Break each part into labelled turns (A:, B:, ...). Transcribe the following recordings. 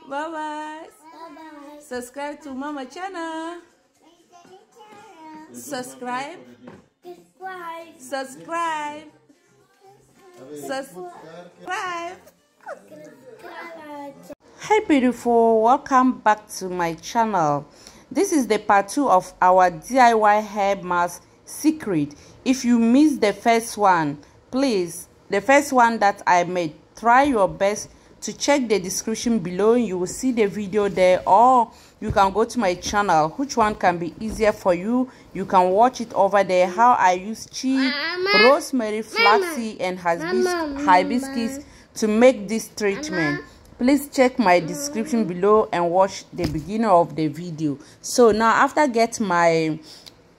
A: Bye bye. Subscribe to Mama channel. Subscribe. Subscribe. Subscribe. Hi beautiful, welcome back to my channel. This is the part 2 of our DIY hair mask secret. If you missed the first one, please, the first one that I made, try your best to check the description below. You will see the video there, or you can go to my channel. Which one can be easier for you? You can watch it over there, how I use Chia, Rosemary, Flaxseed and Hibiscus to make this treatment. Please check my description below and watch the beginning of the video. So now after getting my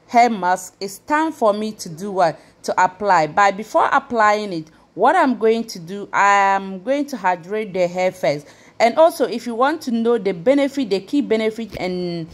A: hair mask, it's time for me to do what? To apply. But before applying it, what I'm going to do, I am going to hydrate the hair first. And also, if you want to know the benefit, the key benefit and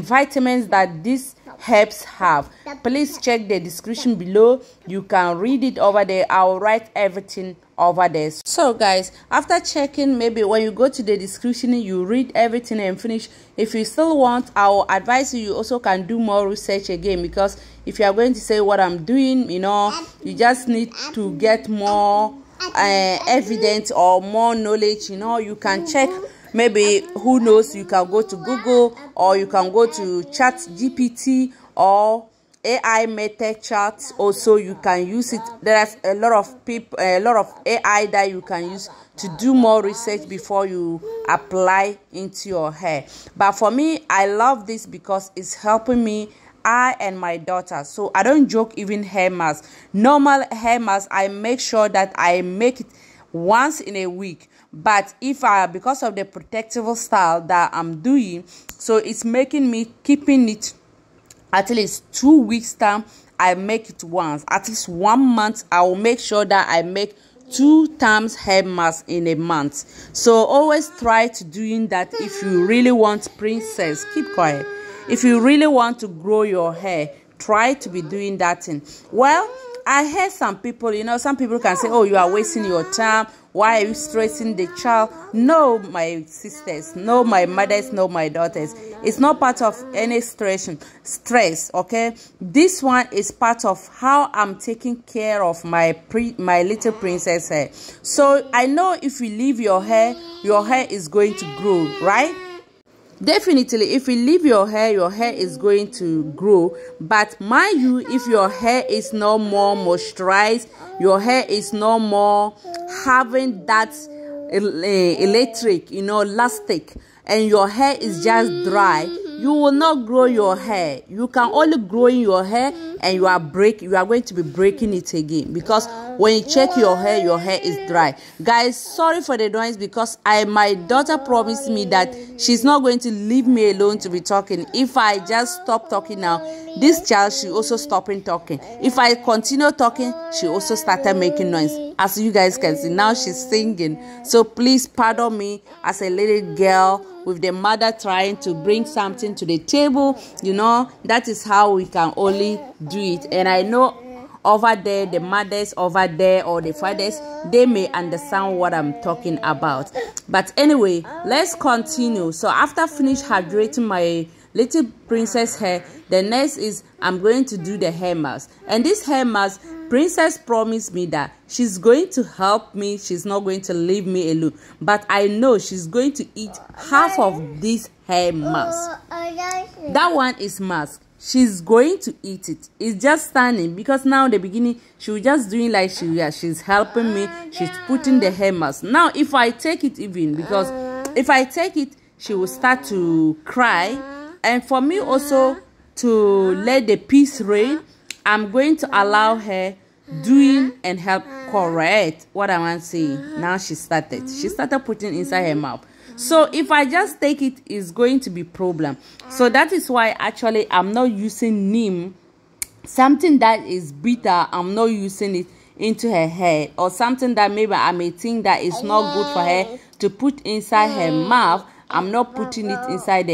A: vitamins that these herbs have, please check the description below. You can read it over there. I'll write everything over there. So guys, after checking, maybe when you go to the description, you read everything and finish. If you still want, I'll advise you also can do more research again, because if you are going to say what I'm doing, you know, you just need to get more evidence or more knowledge. You know, you can check. Maybe, who knows, you can go to Google, or you can go to ChatGPT or AI method charts. Also, you can use it. There's a lot of people, a lot of AI that you can use to do more research before you apply into your hair. But for me, I love this because it's helping me, I and my daughter. So I don't joke even hair mask. Normal hair mask, I make sure that I make it once in a week. But if because of the protective style that I'm doing, so it's making me keeping it at least 2 weeks time. I make it once. At least 1 month, I will make sure that I make 2 times hair mask in a month. So always try to doing that. If you really want, princess, keep quiet. If you really want to grow your hair, try to be doing that thing. Well, I heard some people, you know, some people can say, oh, you are wasting your time. Why are you stressing the child? No, my sisters, no, my mothers, no, my daughters. It's not part of any stress, okay? This one is part of how I'm taking care of my little princess hair. So I know if you leave your hair is going to grow, right? Definitely, if you leave your hair is going to grow. But mind you, if your hair is no more moisturized, your hair is no more having that electric, you know, elastic, and your hair is just dry, you will not grow your hair. You can only grow in your hair, and you are going to be breaking it again, because when you check your hair is dry. Guys, sorry for the noise, because my daughter promised me that she's not going to leave me alone to be talking. If I just stop talking now, this child, she also stopping talking. If I continue talking, she also started making noise. As you guys can see, now she's singing. So please pardon me as a little girl with the mother trying to bring something to the table. You know, that is how we can only do it. And I know over there, the mothers over there or the fathers, they may understand what I'm talking about. But anyway, let's continue. So after finish hydrating my little princess hair, the next is I'm going to do the hair mask. And this hair mask, princess promised me that she's going to help me. She's not going to leave me alone. But I know she's going to eat half of this hair mask. That one is mask. She's going to eat it. It's just standing, because now in the beginning she was just doing like she's helping me. She's putting the hair mask. Now if I take it, even because if I take it, she will start to cry. And for me also to let the peace reign, I'm going to allow her doing and help correct what I want to say. Now she started putting inside her mouth. So if I just take it, it's going to be problem. So that is why actually I'm not using neem, something that is bitter. I'm not using it into her hair, or something that maybe I may think that is not good for her to put inside her mouth. I'm not putting it inside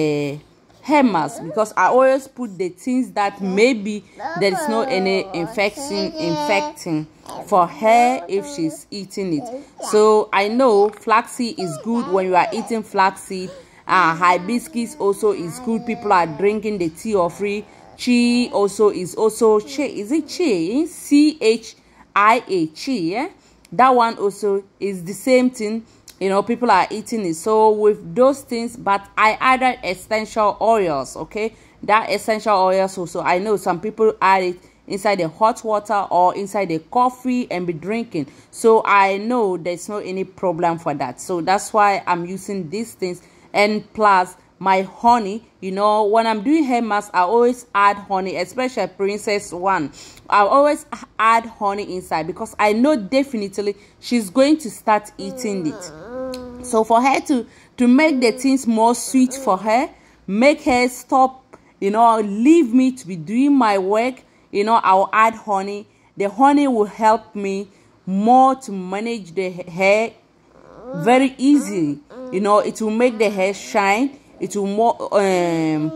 A: hair mask, because I always put the things that maybe there is no any infecting for her if she's eating it. So I know flaxseed is good when you are eating flaxseed. Hibiscus also is good. People are drinking the tea of free. Chia also is also Chia. Is it Chia? Chia, Chia. That one also is the same thing. You know, people are eating it. So with those things, but I added essential oils. Okay, that essential oils also, I know some people add it inside the hot water or inside the coffee and be drinking. So I know there's no any problem for that. So that's why I'm using these things. And plus my honey, you know, when I'm doing hair mask, I always add honey, especially princess one. I always add honey inside because I know definitely she's going to start eating it. So for her to make the things more sweet for her, make her stop, you know, leave me to be doing my work, you know, I'll add honey. The honey will help me more to manage the hair very easily. You know, it will make the hair shine. It will more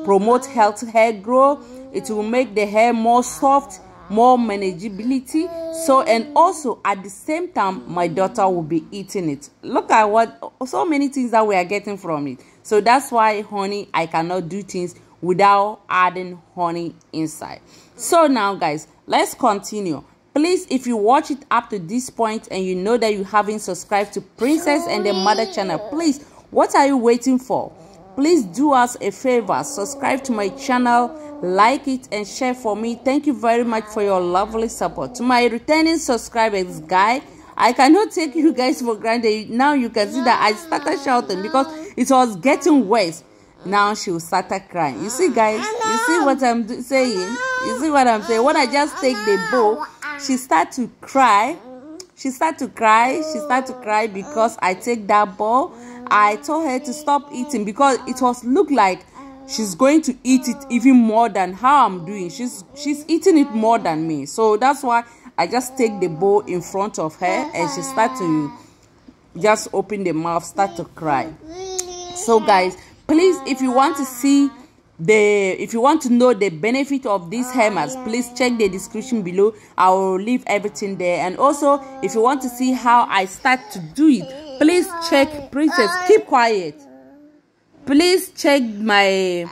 A: promote healthy hair growth. It will make the hair more soft, more manageability. So, and also at the same time, my daughter will be eating it. Look at what so many things that we are getting from it. So that's why honey, I cannot do things without adding honey inside. So now guys, let's continue. Please, if you watch it up to this point and you know that you haven't subscribed to Princess and the Mother channel, please, what are you waiting for? Please do us a favor, subscribe to my channel, like it and share for me. Thank you very much for your lovely support. To my returning subscribers, guys, I cannot take you guys for granted. Now you can see that I started shouting because it was getting worse. Now she will start crying. You see, guys, you see what I'm saying? You see what I'm saying? When I just take the bowl, she start to cry. She start to cry because I take that bowl. I told her to stop eating because it was look like she's going to eat it even more than how I'm doing. She's eating it more than me. So that's why I just take the bowl in front of her and she start to just open the mouth, start to cry. So guys, please, if you want to see if you want to know the benefit of this hair mask, please check the description below. I will leave everything there. And also, if you want to see how I start to do it, please check Princess. Keep quiet. Please check my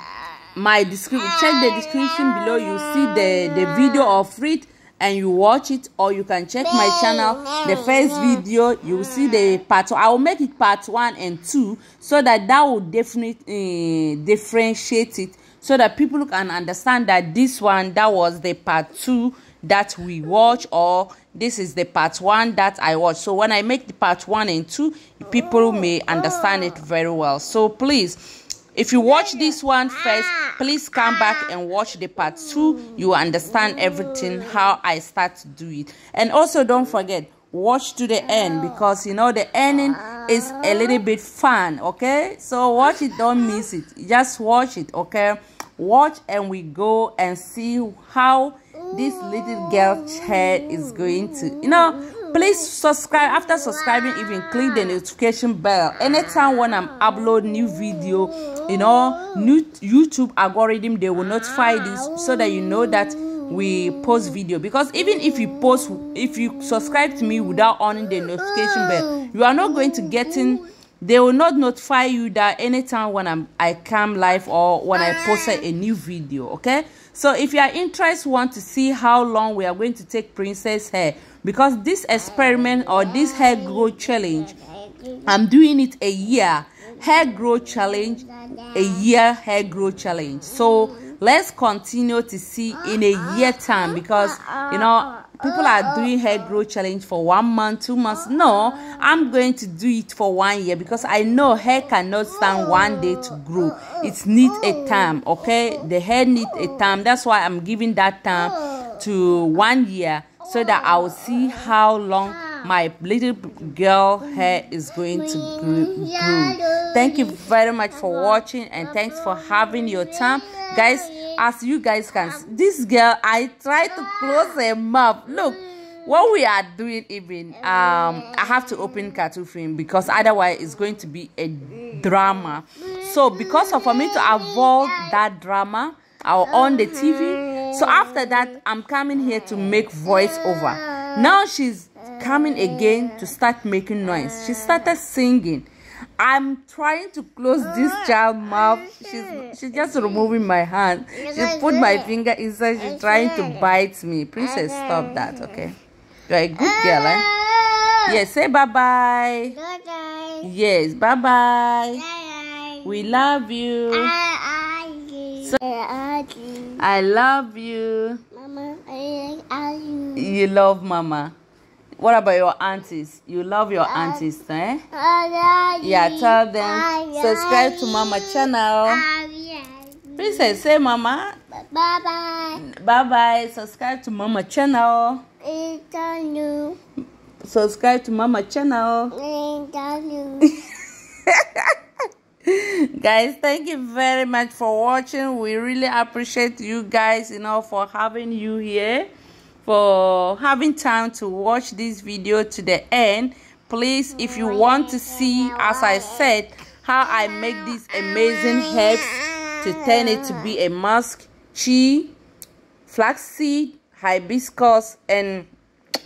A: description. Check the description below. You see the video of it and you watch it, or you can check my channel, the first video. You will see the part 2. I will make it part 1 and 2 so that will definitely differentiate it, so that people can understand that this one, that was the part 2 that we watch, or this is the part 1 that I watch. So when I make the part 1 and 2, people may understand it very well. So please, if you watch this one first, please come back and watch the part 2. You understand everything, how I start to do it. And also don't forget, watch to the end, because you know the ending is a little bit fun. Okay, so watch it, don't miss it. Just watch it. Okay, watch and we go and see how this little girl's hair is going to, you know. Please subscribe. After subscribing, even click the notification bell. Anytime when I'm upload new video, you know, new YouTube algorithm, they will notify this so that you know that we post video. Because even if you subscribe to me without on the notification bell, you are not going to get in. They will not notify you that anytime when I come live or when I post a new video. Okay, so if you are interested, want to see how long we are going to take Princess hair, because this experiment or this hair growth challenge, I'm doing it a year hair growth challenge, a year hair growth challenge. So let's continue to see in a year time, because you know people are doing hair growth challenge for 1 month, 2 months. No, I'm going to do it for 1 year, because I know hair cannot stand 1 day to grow. It needs a time. Okay, the hair needs a time. That's why I'm giving that time to 1 year, so that I will see how long my little girl hair is going to grow. Thank you very much for watching, and thanks for having your time, guys. As you guys can see, this girl, I try to close her mouth. Look, what we are doing, even I have to open cartoon film because otherwise it's going to be a drama. So because of for me to avoid that drama, I'll on the TV. So after that, I'm coming here to make voiceover. Now she's coming again to start making noise. She started singing. I'm trying to close this child's mouth. She's just removing my hand. She put my finger inside. She's trying to bite me. Princess, stop that, okay? You're a good girl, eh? Yes, say bye-bye. Bye-bye. Yes, bye-bye. We love you. So, I love you. Mama, I love you. You love Mama. What about your aunties? You love your aunties, eh? Yeah, tell them. Subscribe to Mama channel. Princess, say Mama. Bye-bye. Bye-bye. Subscribe to Mama channel. Subscribe to Mama channel. Guys, thank you very much for watching. We really appreciate you guys, for having you here, for having time to watch this video to the end. Please, if you want to see, as I said, how I make these amazing herbs to turn it to be a mask, Chia, Flaxseed, Hibiscus, and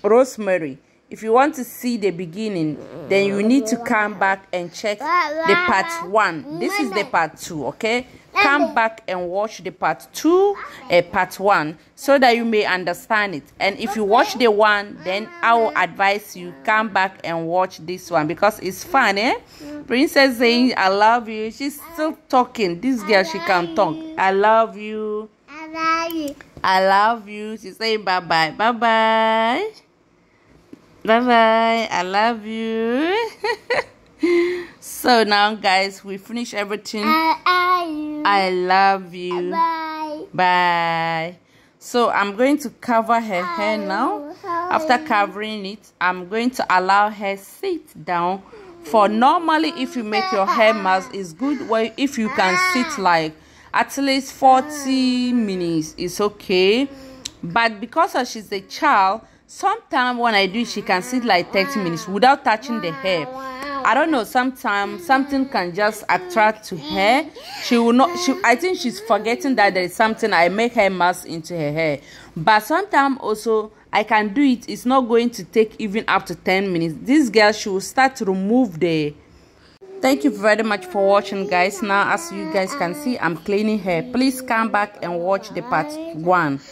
A: Rosemary. If you want to see the beginning, then you need to come back and check the part 1. This is the part 2, okay? Come back and watch the part 2 and part 1 so that you may understand it. And if you watch the one, then I will advise you come back and watch this one because it's fun, eh? Princess saying I love you. She's still talking. This girl, she can talk. I love you. I love you. I love you. She's saying bye-bye. Bye-bye. Bye-bye. I love you. So now, guys, we finish everything. I love you. Bye. Bye. So I'm going to cover her hair now. After covering it, I'm going to allow her sit down. For normally, if you make your hair mask, it's good way if you can sit like at least 40 minutes. It's okay. But because she's a child, sometimes when I do it, she can sit like 30 minutes without touching the hair. I don't know, sometimes something can just attract to her. She will not, I think she's forgetting that there is something I make her mask into her hair. But sometimes also I can do it. It's not going to take even up to 10 minutes. This girl, she will start to remove the... Thank you very much for watching, guys. Now, as you guys can see, I'm cleaning her. Please come back and watch the part 1. Bye.